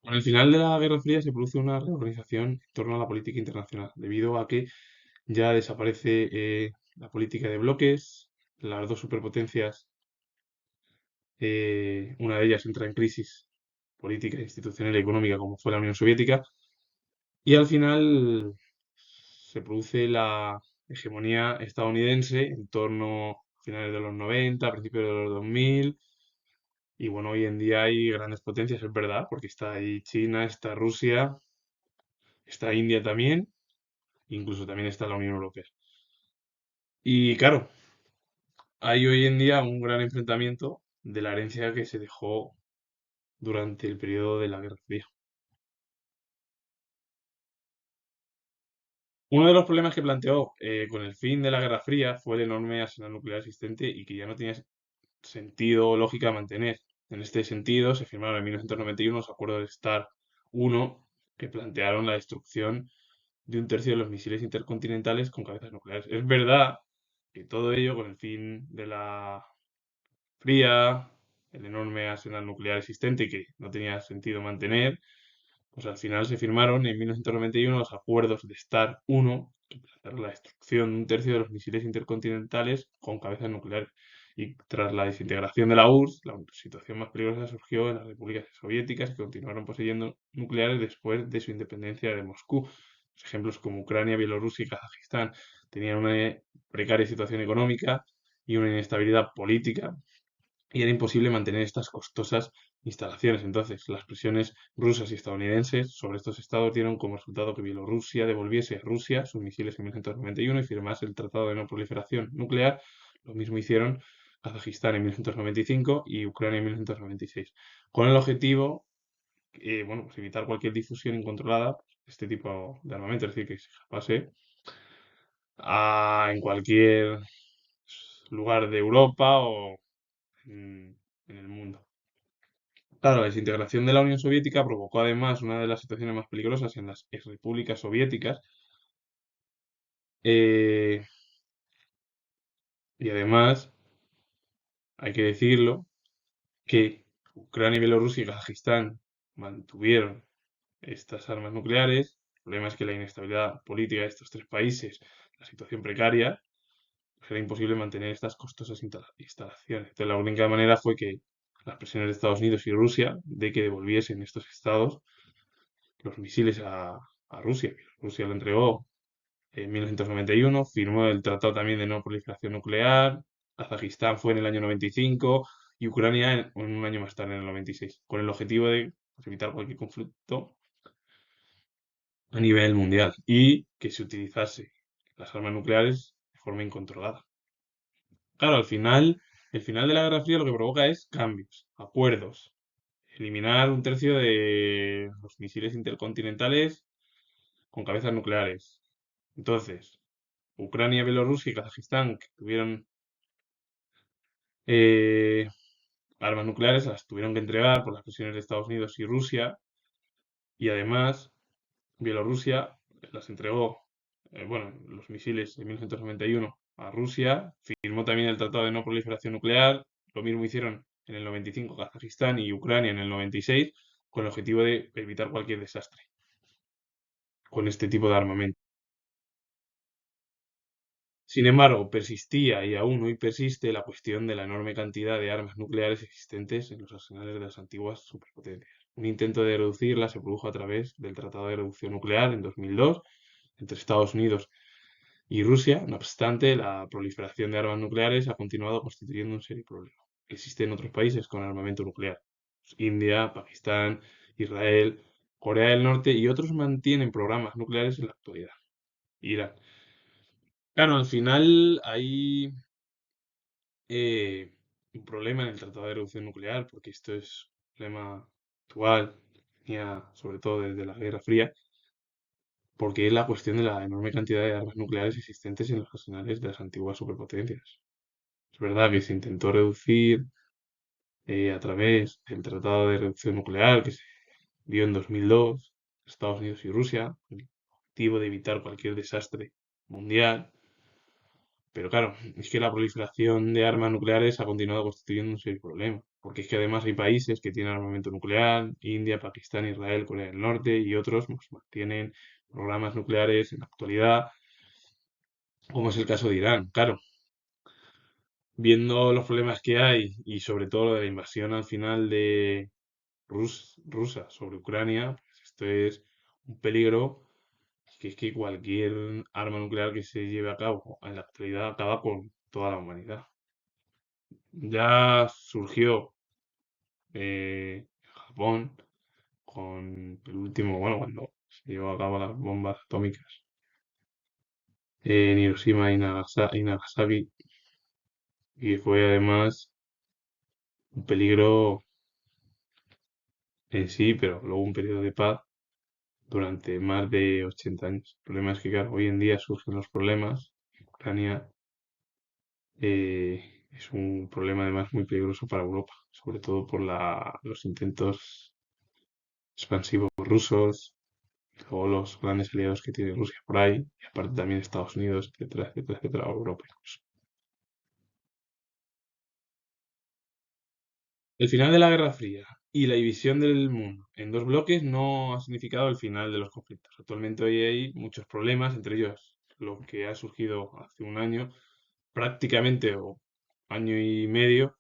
Con el final de la Guerra Fría se produce una reorganización en torno a la política internacional, debido a que ya desaparece la política de bloques, las dos superpotencias, una de ellas entra en crisis política, institucional y económica, como fue la Unión Soviética, y al final se produce la hegemonía estadounidense en torno a finales de los 90, a principios de los 2000. Y bueno, hoy en día hay grandes potencias, es verdad, porque está ahí China, está Rusia, está India también, incluso también está la Unión Europea. Y claro, hay hoy en día un gran enfrentamiento de la herencia que se dejó durante el periodo de la Guerra Fría. Uno de los problemas que planteó con el fin de la Guerra Fría fue el enorme arsenal nuclear existente y que ya no tenía sentido o lógica mantener. En este sentido, se firmaron en 1991 los acuerdos de START 1 que plantearon la destrucción de un tercio de los misiles intercontinentales con cabezas nucleares. Es verdad que todo ello con el fin de la fría, el enorme arsenal nuclear existente y que no tenía sentido mantener, pues al final se firmaron en 1991 los acuerdos de START 1 que plantearon la destrucción de un tercio de los misiles intercontinentales con cabezas nucleares. Y tras la desintegración de la URSS, la situación más peligrosa surgió en las repúblicas soviéticas que continuaron poseyendo nucleares después de su independencia de Moscú. Ejemplos como Ucrania, Bielorrusia y Kazajistán tenían una precaria situación económica y una inestabilidad política y era imposible mantener estas costosas instalaciones. Entonces, las presiones rusas y estadounidenses sobre estos estados dieron como resultado que Bielorrusia devolviese a Rusia sus misiles en 1991 y firmase el Tratado de No Proliferación Nuclear. Lo mismo hicieron Kazajistán en 1995 y Ucrania en 1996, con el objetivo, bueno, pues evitar cualquier difusión incontrolada de este tipo de armamento, es decir, que se pase en cualquier lugar de Europa o en el mundo. Claro, la desintegración de la Unión Soviética provocó además una de las situaciones más peligrosas en las repúblicas soviéticas, eh, y además, hay que decirlo, que Ucrania, Bielorrusia y Kazajistán mantuvieron estas armas nucleares. El problema es que la inestabilidad política de estos tres países, la situación precaria, pues era imposible mantener estas costosas instalaciones. Entonces, la única manera fue que las presiones de Estados Unidos y Rusia de que devolviesen estos estados los misiles a Rusia. Rusia lo entregó en 1991, firmó el Tratado también de No Proliferación Nuclear, Kazajistán fue en el año 95 y Ucrania en un año más tarde, en el 96, con el objetivo de pues, evitar cualquier conflicto a nivel mundial y que se utilizase las armas nucleares de forma incontrolada. Claro, al final, el final de la Guerra Fría lo que provoca es cambios, acuerdos, eliminar un tercio de los misiles intercontinentales con cabezas nucleares. Entonces, Ucrania, Bielorrusia y Kazajistán, que tuvieron eh, armas nucleares, las tuvieron que entregar por las presiones de Estados Unidos y Rusia, y además Bielorrusia las entregó, bueno, los misiles en 1991 a Rusia, firmó también el Tratado de No Proliferación Nuclear, lo mismo hicieron en el 95 Kazajistán y Ucrania en el 96, con el objetivo de evitar cualquier desastre con este tipo de armamento. Sin embargo, persistía y aún hoy persiste la cuestión de la enorme cantidad de armas nucleares existentes en los arsenales de las antiguas superpotencias. Un intento de reducirlas se produjo a través del Tratado de Reducción Nuclear en 2002 entre Estados Unidos y Rusia. No obstante, la proliferación de armas nucleares ha continuado constituyendo un serio problema. Existen otros países con armamento nuclear. India, Pakistán, Israel, Corea del Norte y otros mantienen programas nucleares en la actualidad. Irán. Claro, al final hay un problema en el Tratado de Reducción Nuclear, porque esto es un problema actual, venía sobre todo desde la Guerra Fría, porque es la cuestión de la enorme cantidad de armas nucleares existentes en los arsenales de las antiguas superpotencias. Es verdad que se intentó reducir a través del Tratado de Reducción Nuclear que se dio en 2002, Estados Unidos y Rusia, con el objetivo de evitar cualquier desastre mundial. Pero claro, es que la proliferación de armas nucleares ha continuado constituyendo un serio problema, porque es que además hay países que tienen armamento nuclear, India, Pakistán, Israel, Corea del Norte y otros pues, mantienen programas nucleares en la actualidad, como es el caso de Irán. Claro, viendo los problemas que hay y sobre todo lo de la invasión al final de rusa sobre Ucrania, pues esto es un peligro que es que cualquier arma nuclear que se lleve a cabo en la actualidad acaba con toda la humanidad. Ya surgió Japón con el último, bueno, cuando se llevó a cabo las bombas atómicas en Hiroshima y y Nagasaki, y fue además un peligro en sí, pero luego un periodo de paz durante más de 80 años. El problema es que, claro, hoy en día surgen los problemas. Ucrania es un problema además muy peligroso para Europa, sobre todo por los intentos expansivos rusos, luego los grandes aliados que tiene Rusia por ahí, y aparte también Estados Unidos, etcétera, etcétera, etcétera, o Europa incluso. El final de la Guerra Fría y la división del mundo en dos bloques no ha significado el final de los conflictos. Actualmente hoy hay muchos problemas, entre ellos lo que ha surgido hace un año, prácticamente o año y medio,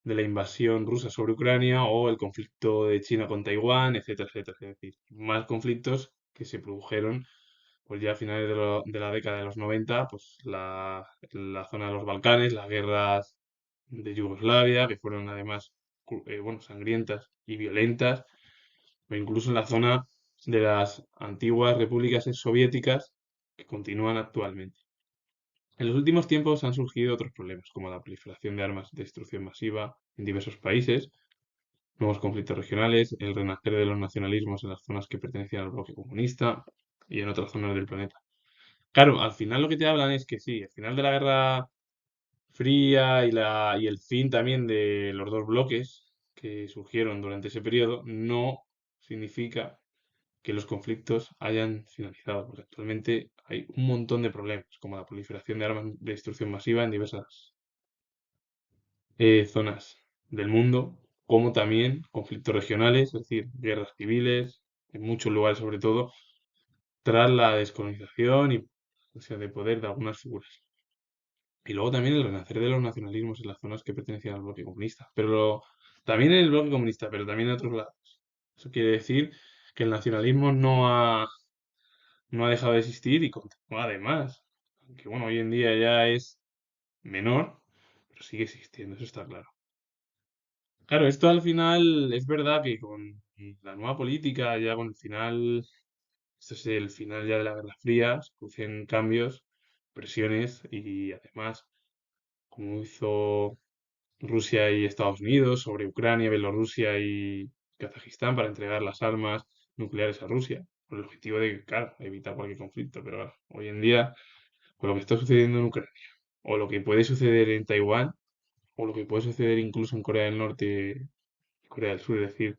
de la invasión rusa sobre Ucrania o el conflicto de China con Taiwán, etcétera, etcétera. Es decir, más conflictos que se produjeron pues ya a finales de la década de los 90, pues la zona de los Balcanes, las guerras de Yugoslavia, que fueron además bueno, sangrientas y violentas, o incluso en la zona de las antiguas repúblicas soviéticas que continúan actualmente. En los últimos tiempos han surgido otros problemas, como la proliferación de armas de destrucción masiva en diversos países, nuevos conflictos regionales, el renacer de los nacionalismos en las zonas que pertenecían al bloque comunista y en otras zonas del planeta. Claro, al final lo que te hablan es que sí, el final de la Guerra Fría y el fin también de los dos bloques que surgieron durante ese periodo no significa que los conflictos hayan finalizado, porque actualmente hay un montón de problemas, como la proliferación de armas de destrucción masiva en diversas zonas del mundo, como también conflictos regionales, es decir, guerras civiles, en muchos lugares sobre todo, tras la descolonización y o sea, de poder de algunas figuras. Y luego también el renacer de los nacionalismos en las zonas que pertenecían al bloque comunista. También en el bloque comunista, pero también en otros lados. Eso quiere decir que el nacionalismo no ha dejado de existir y continúa además. Aunque bueno, hoy en día ya es menor, pero sigue existiendo, eso está claro. Claro, esto al final es verdad que con la nueva política, ya con el final, esto es el final ya de la Guerra Fría, se producen cambios, presiones y además, como hizo Rusia y Estados Unidos sobre Ucrania, Bielorrusia y Kazajistán para entregar las armas nucleares a Rusia, con el objetivo de, claro, evitar cualquier conflicto. Pero claro, hoy en día, con lo que está sucediendo en Ucrania, o lo que puede suceder en Taiwán, o lo que puede suceder incluso en Corea del Norte y Corea del Sur, es decir,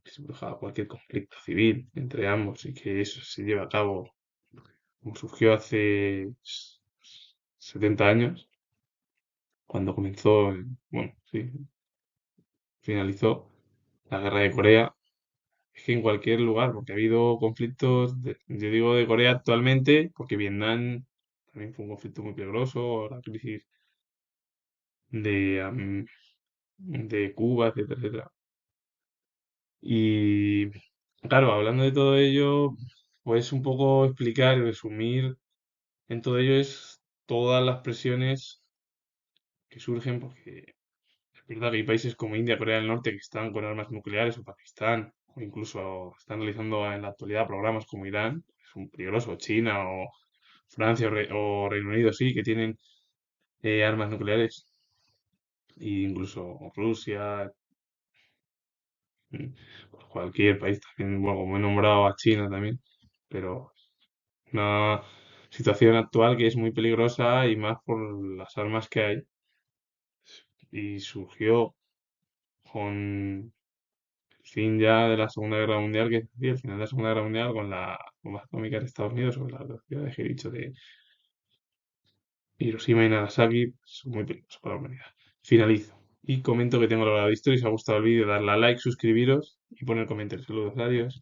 que se produzca cualquier conflicto civil entre ambos y que eso se lleve a cabo como surgió hace 70 años, cuando comenzó, bueno, sí, finalizó la guerra de Corea. Es que en cualquier lugar, porque ha habido conflictos, yo digo de Corea actualmente, porque Vietnam también fue un conflicto muy peligroso, la crisis de, de Cuba, etcétera, etcétera. Y claro, hablando de todo ello, pues un poco explicar y resumir en todo ello es todas las presiones que surgen, porque es verdad que hay países como India, Corea del Norte que están con armas nucleares, o Pakistán, o incluso están realizando en la actualidad programas como Irán, que son peligrosos, China o Francia o Reino Unido, sí, que tienen armas nucleares, e incluso Rusia, mm, cualquier país también, bueno, como he nombrado a China también, pero una situación actual que es muy peligrosa y más por las armas que hay. Y surgió con el fin ya de la Segunda Guerra Mundial, que es decir, el final de la Segunda Guerra Mundial con la bomba atómica de Estados Unidos, o la velocidad que he dicho de Hiroshima y Nagasaki pues, son muy peligrosos para la humanidad. Finalizo. Y comento que tengo la hora de historia. Si os ha gustado el vídeo, darle a like, suscribiros y poner comentarios. Saludos, adiós.